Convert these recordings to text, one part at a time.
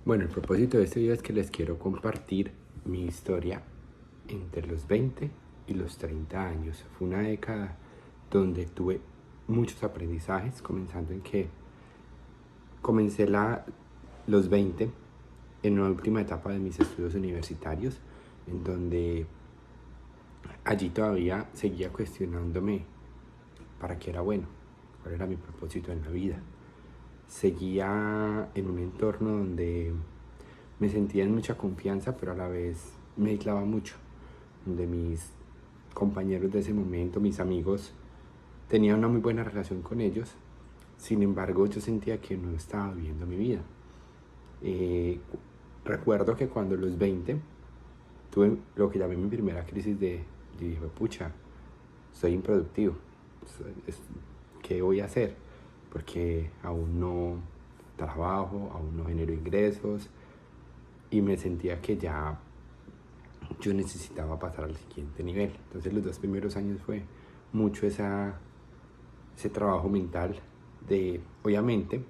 Bueno, el propósito de este video es que les quiero compartir mi historia entre los 20 y los 30 años. Fue una década donde tuve muchos aprendizajes, comenzando en que comencé los 20 en una última etapa de mis estudios universitarios, en donde allí todavía seguía cuestionándome para qué era bueno, cuál era mi propósito en la vida. Seguía en un entorno donde me sentía en mucha confianza, pero a la vez me aislaba mucho, donde mis compañeros de ese momento, mis amigos, tenía una muy buena relación con ellos. Sin embargo, yo sentía que no estaba viviendo mi vida. Recuerdo que cuando a los 20 tuve lo que llamé mi primera crisis yo dije, pucha, soy improductivo, ¿qué voy a hacer? Porque aún no trabajo, aún no genero ingresos y me sentía que ya yo necesitaba pasar al siguiente nivel. Entonces los 2 primeros años fue mucho ese trabajo mental obviamente,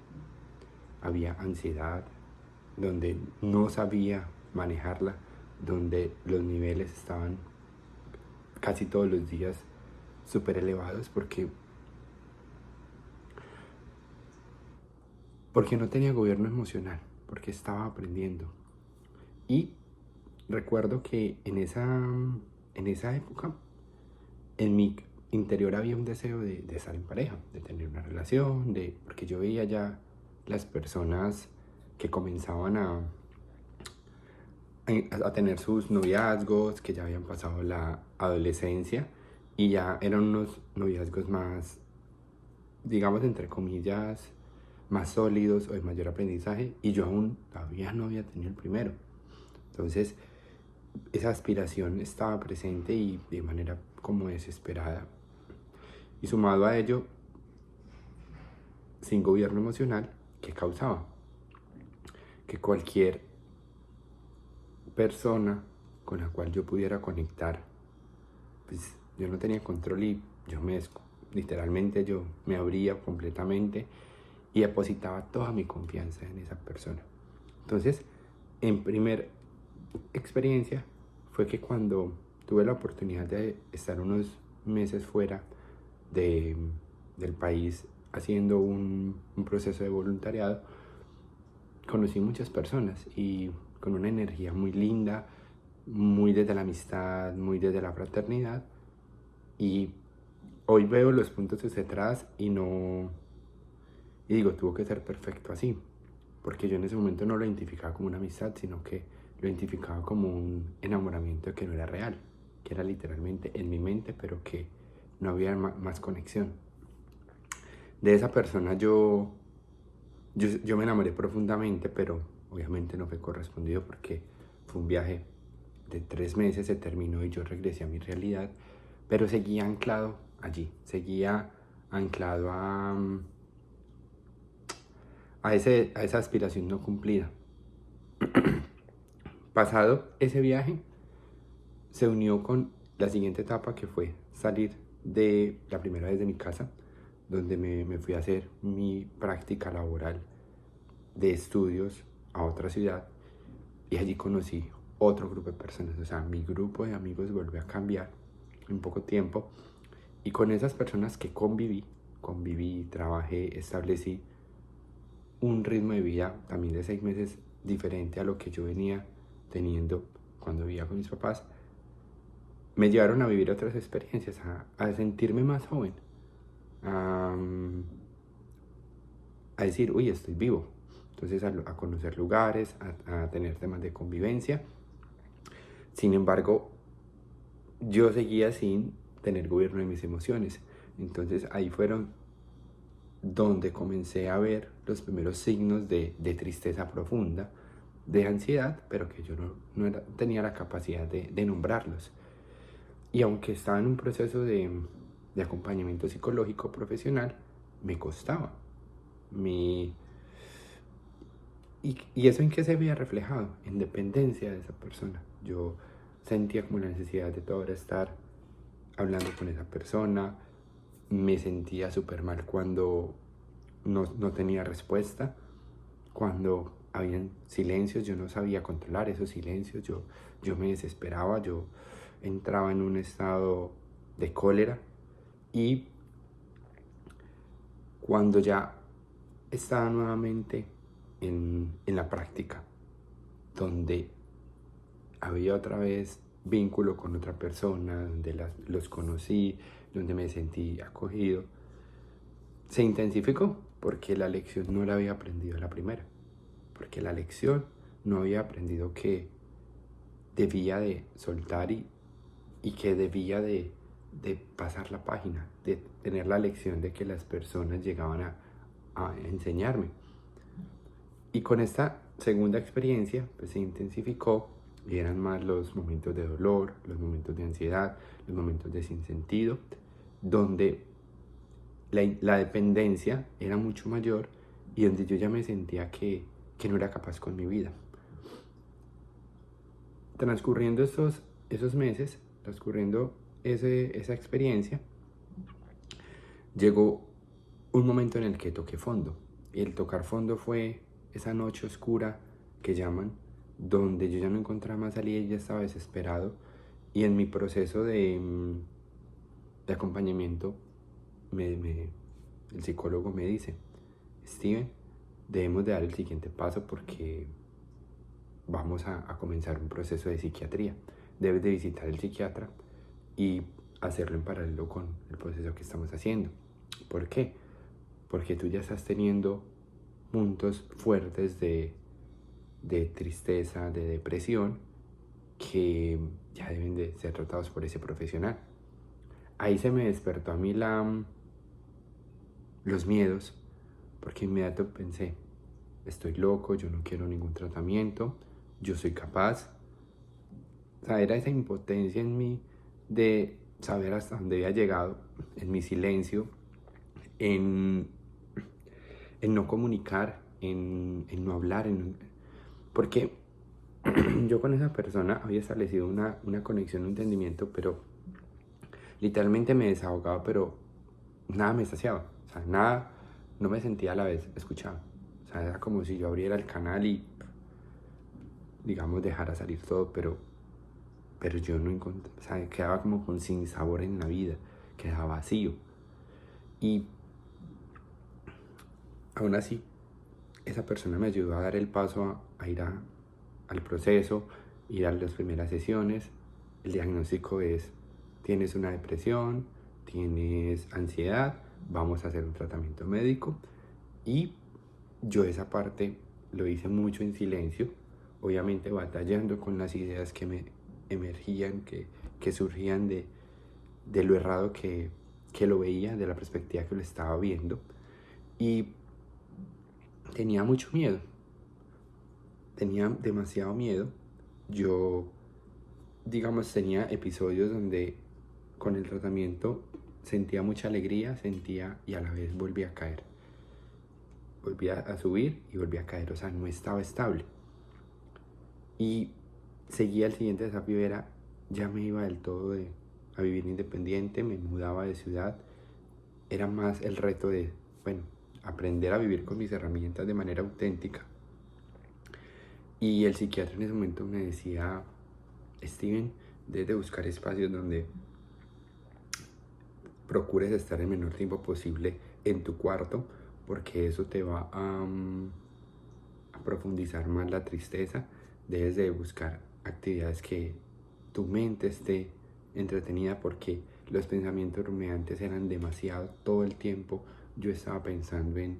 había ansiedad, donde no sabía manejarla, donde los niveles estaban casi todos los días súper elevados porque no tenía gobierno emocional, porque estaba aprendiendo. Y recuerdo que en esa época, en mi interior había un deseo de estar en pareja, de tener una relación, porque yo veía ya las personas que comenzaban a tener sus noviazgos, que ya habían pasado la adolescencia y ya eran unos noviazgos más, digamos, entre comillas, más sólidos o de mayor aprendizaje, y yo aún todavía no había tenido el primero. Entonces esa aspiración estaba presente y de manera como desesperada, y sumado a ello, sin gobierno emocional, que causaba que cualquier persona con la cual yo pudiera conectar, pues yo no tenía control y literalmente yo me abría completamente y depositaba toda mi confianza en esa persona. Entonces, en primer experiencia fue que cuando tuve la oportunidad de estar unos meses fuera del país haciendo un proceso de voluntariado, conocí muchas personas y con una energía muy linda, muy desde la amistad, muy desde la fraternidad, y hoy veo los puntos desde atrás y digo, tuvo que ser perfecto así, porque yo en ese momento no lo identificaba como una amistad, sino que lo identificaba como un enamoramiento que no era real, que era literalmente en mi mente, pero que no había más conexión. De esa persona yo me enamoré profundamente, pero obviamente no fue correspondido porque fue un viaje de 3 meses, se terminó y yo regresé a mi realidad, pero seguía anclado allí, seguía anclado a esa aspiración no cumplida. Pasado ese viaje, se unió con la siguiente etapa, que fue salir de la primera vez de mi casa, donde me fui a hacer mi práctica laboral de estudios a otra ciudad, y allí conocí otro grupo de personas. O sea, mi grupo de amigos volvió a cambiar en poco tiempo, y con esas personas que conviví, trabajé, establecí un ritmo de vida también de 6 meses diferente a lo que yo venía teniendo cuando vivía con mis papás. Me llevaron a vivir otras experiencias, a sentirme más joven, a decir, uy, estoy vivo. Entonces a conocer lugares, a tener temas de convivencia. Sin embargo, yo seguía sin tener gobierno de mis emociones. Entonces ahí fueron donde comencé a ver los primeros signos de tristeza profunda, de ansiedad, pero que yo no tenía la capacidad de nombrarlos. Y aunque estaba en un proceso de acompañamiento psicológico profesional, me costaba. ¿Y eso en qué se veía reflejado? En dependencia de esa persona. Yo sentía como la necesidad de toda hora estar hablando con esa persona. Me sentía súper mal cuando no tenía respuesta. Cuando habían silencios, yo no sabía controlar esos silencios, yo me desesperaba, yo entraba en un estado de cólera. Y cuando ya estaba nuevamente en la práctica, donde había otra vez vínculo con otra persona, donde los conocí, donde me sentí acogido, se intensificó porque la lección no la había aprendido la primera, porque la lección no había aprendido que debía de soltar y que debía de pasar la página, de tener la lección de que las personas llegaban a enseñarme. Y con esta segunda experiencia pues se intensificó y eran más los momentos de dolor, los momentos de ansiedad, los momentos de sinsentido, donde la dependencia era mucho mayor y donde yo ya me sentía que no era capaz con mi vida. Transcurriendo esos meses, transcurriendo esa experiencia, llegó un momento en el que toqué fondo. Y el tocar fondo fue esa noche oscura que llaman, donde yo ya no encontraba más salida y ya estaba desesperado. Y en mi proceso de acompañamiento, el psicólogo me dice: Steven, debemos de dar el siguiente paso porque vamos a comenzar un proceso de psiquiatría. Debes de visitar al psiquiatra y hacerlo en paralelo con el proceso que estamos haciendo. ¿Por qué? Porque tú ya estás teniendo puntos fuertes de tristeza, de depresión, que ya deben de ser tratados por ese profesional. Ahí se me despertó a mí los miedos, porque inmediato pensé: estoy loco, yo no quiero ningún tratamiento, yo soy capaz. O sea, era esa impotencia en mí de saber hasta dónde había llegado, en mi silencio, en no comunicar, en no hablar, porque yo con esa persona había establecido una conexión, un entendimiento, pero literalmente me desahogaba, pero nada me saciaba. O sea, nada, no me sentía a la vez escuchado. O sea, era como si yo abriera el canal y, digamos, dejara salir todo, pero yo no encontré, o sea, quedaba como con sin sabor en la vida, quedaba vacío. Y aún así, esa persona me ayudó a dar el paso a ir al proceso, ir a las primeras sesiones. El diagnóstico es: tienes una depresión, tienes ansiedad, vamos a hacer un tratamiento médico. Y yo esa parte lo hice mucho en silencio, obviamente batallando con las ideas que me emergían, que surgían de lo errado que lo veía, de la perspectiva que lo estaba viendo. Y tenía mucho miedo, tenía demasiado miedo. Yo, digamos, tenía episodios donde con el tratamiento sentía mucha alegría, sentía y a la vez volvía a caer. Volvía a subir y volvía a caer, o sea, no estaba estable. Y seguía el siguiente desafío, era: ya me iba del todo a vivir independiente, me mudaba de ciudad. Era más el reto de, bueno, aprender a vivir con mis herramientas de manera auténtica. Y el psiquiatra en ese momento me decía: Steven, debes de buscar espacios donde procures estar el menor tiempo posible en tu cuarto, porque eso te va a profundizar más la tristeza. Debes de buscar actividades que tu mente esté entretenida, porque los pensamientos rumiantes eran demasiado. Todo el tiempo yo estaba pensando en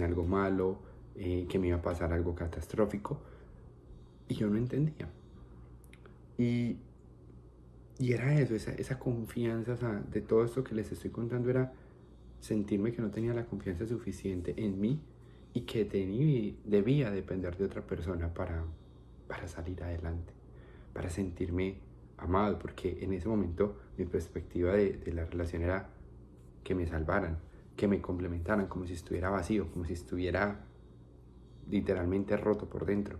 algo malo, que me iba a pasar algo catastrófico, y yo no entendía. Y era eso, esa confianza, o sea, de todo esto que les estoy contando, era sentirme que no tenía la confianza suficiente en mí y que debía depender de otra persona para salir adelante, para sentirme amado, porque en ese momento mi perspectiva de la relación era que me salvaran, que me complementaran, como si estuviera vacío, como si estuviera literalmente roto por dentro.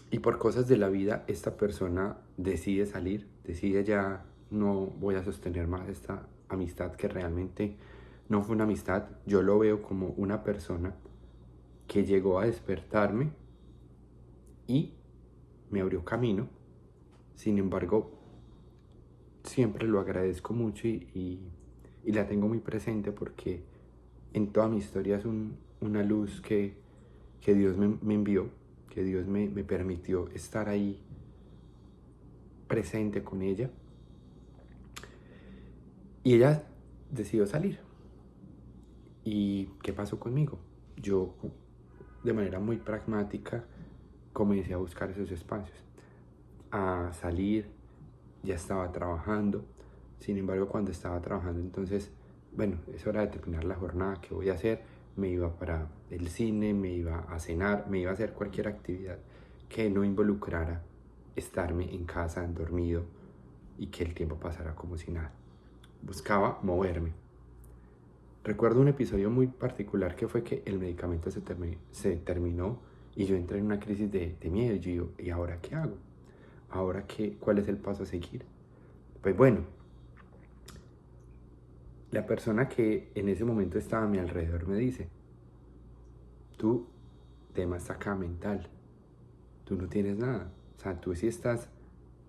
Y por cosas de la vida, esta persona decide salir, decide: ya no voy a sostener más esta amistad que realmente no fue una amistad, yo lo veo como una persona que llegó a despertarme y me abrió camino. Sin embargo, siempre lo agradezco mucho y la tengo muy presente porque en toda mi historia es una luz que Dios me envió, que Dios me permitió estar ahí presente con ella. Y ella decidió salir. ¿Y qué pasó conmigo? Yo, de manera muy pragmática, comencé a buscar esos espacios, a salir. Ya estaba trabajando. Sin embargo, cuando estaba trabajando, entonces, bueno, es hora de terminar la jornada. ¿Qué voy a hacer? Me iba para el cine, me iba a cenar, me iba a hacer cualquier actividad que no involucrara estarme en casa, dormido, y que el tiempo pasara como si nada. Buscaba moverme. Recuerdo un episodio muy particular que fue que el medicamento se terminó y yo entré en una crisis de miedo. Y yo digo, ¿y ahora qué hago? ¿Ahora qué? ¿Cuál es el paso a seguir? Pues bueno, la persona que en ese momento estaba a mi alrededor me dice, tú, tema está acá mental, tú no tienes nada. O sea, tú sí estás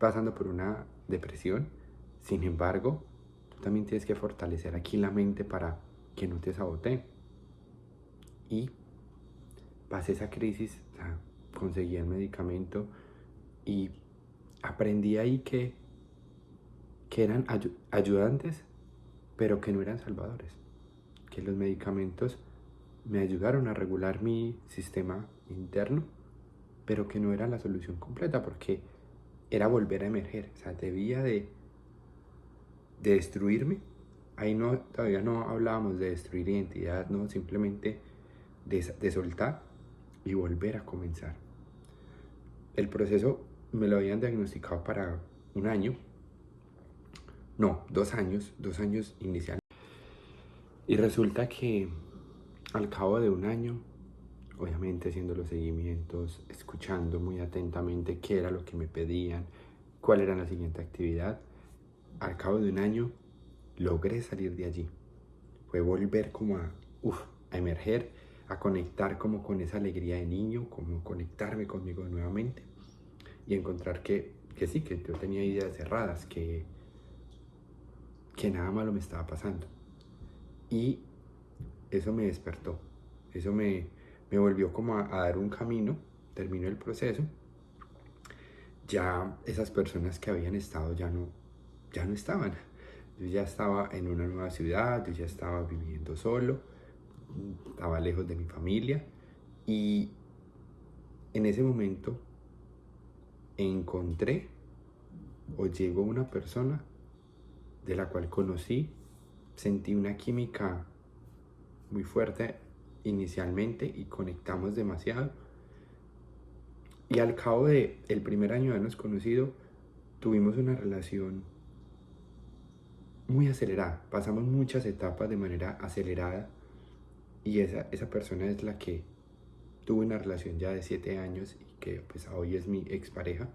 pasando por una depresión, sin embargo, tú también tienes que fortalecer aquí la mente para que no te sabotee. Y pasé esa crisis, o sea, conseguí el medicamento y aprendí ahí que eran ayudantes, pero que no eran salvadores. Que los medicamentos me ayudaron a regular mi sistema interno, pero que no era la solución completa porque era volver a emerger. O sea, debía de destruirme. Ahí no, todavía no hablábamos de destruir identidad, no, simplemente de soltar y volver a comenzar. El proceso me lo habían diagnosticado para 1 año, no, 2 años inicial. Y resulta que al cabo de 1 año, obviamente haciendo los seguimientos, escuchando muy atentamente qué era lo que me pedían, cuál era la siguiente actividad, al cabo de 1 año logré salir de allí. Fue volver como a emerger, a conectar como con esa alegría de niño, como conectarme conmigo nuevamente y encontrar que sí, que yo tenía ideas cerradas, que nada malo me estaba pasando. Y eso me despertó, eso me volvió como a dar un camino. Terminó el proceso, ya esas personas que habían estado ya no estaban. Yo ya estaba en una nueva ciudad, yo ya estaba viviendo solo, estaba lejos de mi familia y en ese momento encontré o llegó una persona de la cual conocí, sentí una química muy fuerte inicialmente y conectamos demasiado. Y al cabo del primer año de habernos conocido, tuvimos una relación muy acelerada. Pasamos muchas etapas de manera acelerada y esa persona es la que tuve una relación ya de 7 años y que pues hoy es mi expareja,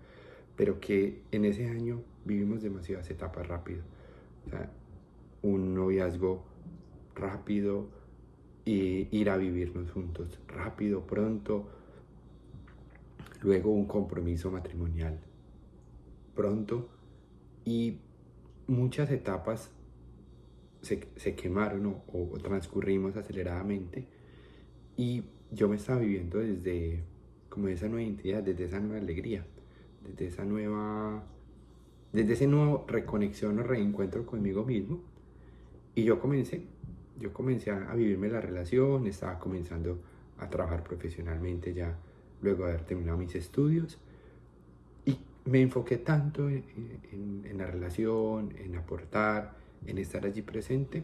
pero que en ese año vivimos demasiadas etapas rápido. O sea, un noviazgo rápido, y ir a vivirnos juntos rápido, pronto, luego un compromiso matrimonial pronto y muchas etapas se quemaron o transcurrimos aceleradamente y yo me estaba viviendo desde como esa nueva identidad, desde esa nueva alegría, desde ese nuevo reconexión o reencuentro conmigo mismo. Y yo comencé a vivirme la relación, estaba comenzando a trabajar profesionalmente ya luego de haber terminado mis estudios y me enfoqué tanto en la relación, en aportar, en estar allí presente,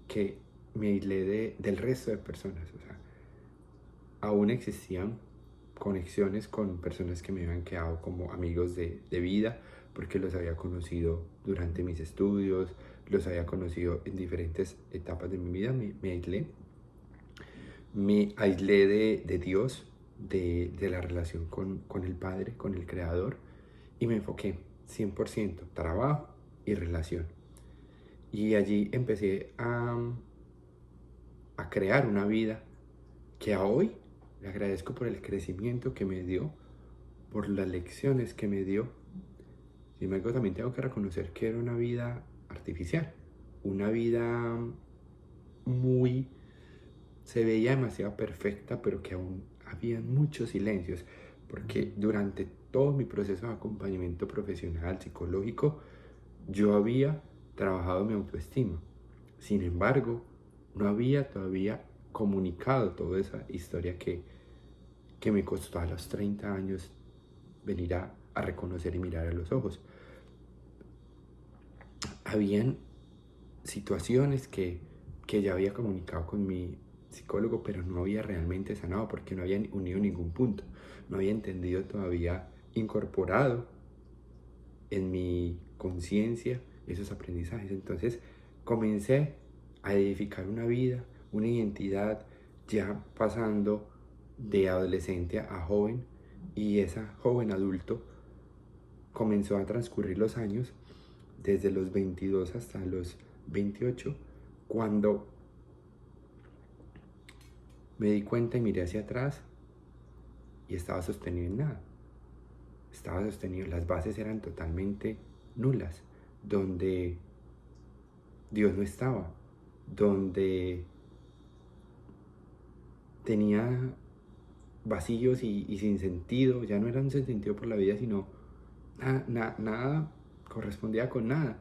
que me aislé del resto de personas. O sea, aún existían conexiones con personas que me habían quedado como amigos de vida, porque los había conocido durante mis estudios, los había conocido en diferentes etapas de mi vida. Me aislé de Dios, de la relación con el Padre, con el Creador, y me enfoqué 100% trabajo y relación. Y allí empecé a crear una vida que a hoy le agradezco por el crecimiento que me dio, por las lecciones que me dio. Sin embargo, también tengo que reconocer que era una vida artificial, una vida muy, se veía demasiado perfecta, pero que aún había muchos silencios, porque durante todo mi proceso de acompañamiento profesional, psicológico, yo había trabajado mi autoestima. Sin embargo, no había todavía comunicado toda esa historia que me costó a los 30 años venir a reconocer y mirar a los ojos. Habían situaciones que ya había comunicado con mi psicólogo, pero no había realmente sanado porque no había unido ningún punto. No había entendido todavía, incorporado en mi conciencia esos aprendizajes. Entonces comencé a edificar una vida, una identidad, ya pasando de adolescente a joven, y esa joven adulto comenzó a transcurrir los años, desde los 22 hasta los 28, cuando me di cuenta y miré hacia atrás y estaba sostenido en nada. Estaba sostenido, las bases eran totalmente nulas, donde Dios no estaba, donde tenía vacíos y sin sentido, ya no era un sentido por la vida, sino nada correspondía con nada.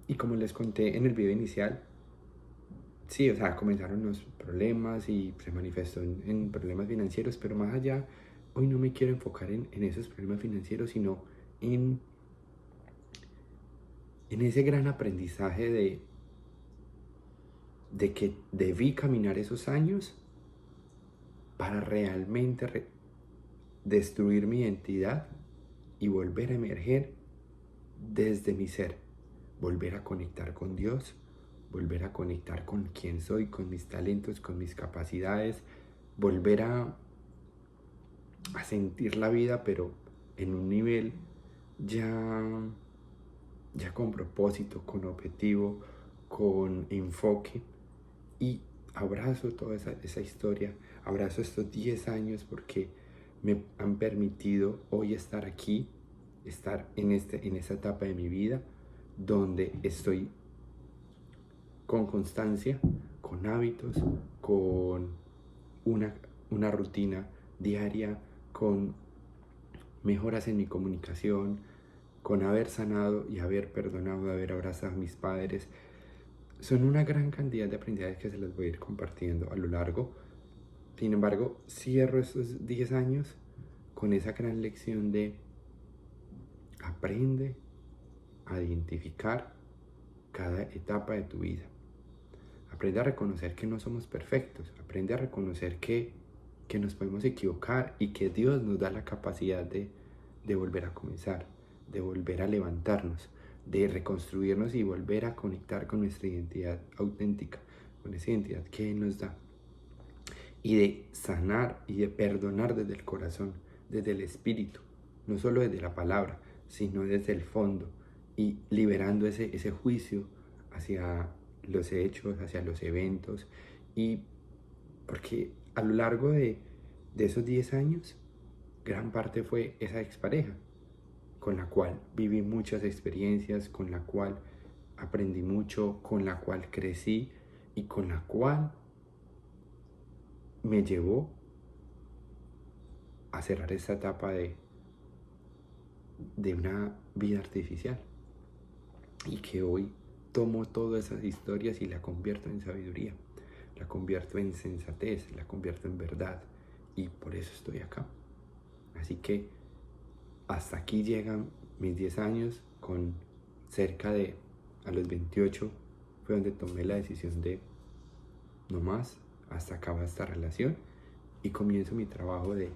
Y como les conté en el video inicial, sí, o sea, comenzaron los problemas y se manifestó en problemas financieros, pero más allá, hoy no me quiero enfocar en esos problemas financieros, sino en ese gran aprendizaje de que debí caminar esos años para realmente destruir mi identidad y volver a emerger desde mi ser, volver a conectar con Dios, volver a conectar con quién soy, con mis talentos, con mis capacidades, volver a sentir la vida, pero en un nivel ya con propósito, con objetivo, con enfoque. Y abrazo toda esa historia, abrazo estos 10 años porque me han permitido hoy estar aquí, estar en esta etapa de mi vida, donde estoy con constancia, con hábitos, con una rutina diaria, con mejoras en mi comunicación, con haber sanado y haber perdonado, haber abrazado a mis padres. Son una gran cantidad de aprendizajes que se los voy a ir compartiendo a lo largo. Sin embargo, cierro estos 10 años con esa gran lección de aprende a identificar cada etapa de tu vida. Aprende a reconocer que no somos perfectos. Aprende a reconocer que nos podemos equivocar y que Dios nos da la capacidad de volver a comenzar, de volver a levantarnos, de reconstruirnos y volver a conectar con nuestra identidad auténtica, con esa identidad que Él nos da. Y de sanar y de perdonar desde el corazón, desde el espíritu, no solo desde la palabra, sino desde el fondo, y liberando ese juicio hacia los hechos, hacia los eventos. Y porque a lo largo de esos 10 años, gran parte fue esa expareja, con la cual viví muchas experiencias, con la cual aprendí mucho, con la cual crecí y con la cual me llevó a cerrar esta etapa de una vida artificial, y que hoy tomo todas esas historias y la convierto en sabiduría, la convierto en sensatez, la convierto en verdad, y por eso estoy acá. Así que hasta aquí llegan mis 10 años, con cerca de, a los 28 fue donde tomé la decisión de no más, hasta acá va esta relación, y comienzo mi trabajo de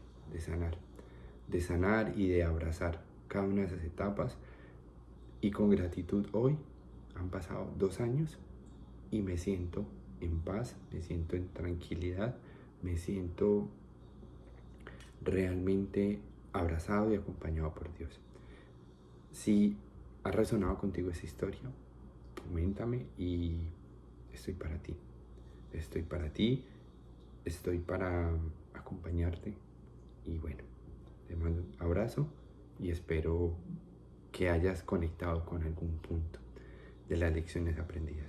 sanar y de abrazar cada una de esas etapas. Y con gratitud hoy han pasado 2 años y me siento en paz, me siento en tranquilidad, me siento realmente abrazado y acompañado por Dios. Si ha resonado contigo esa historia, coméntame y estoy para ti. Estoy para ti, estoy para acompañarte y bueno, te mando un abrazo y espero que hayas conectado con algún punto de las lecciones aprendidas.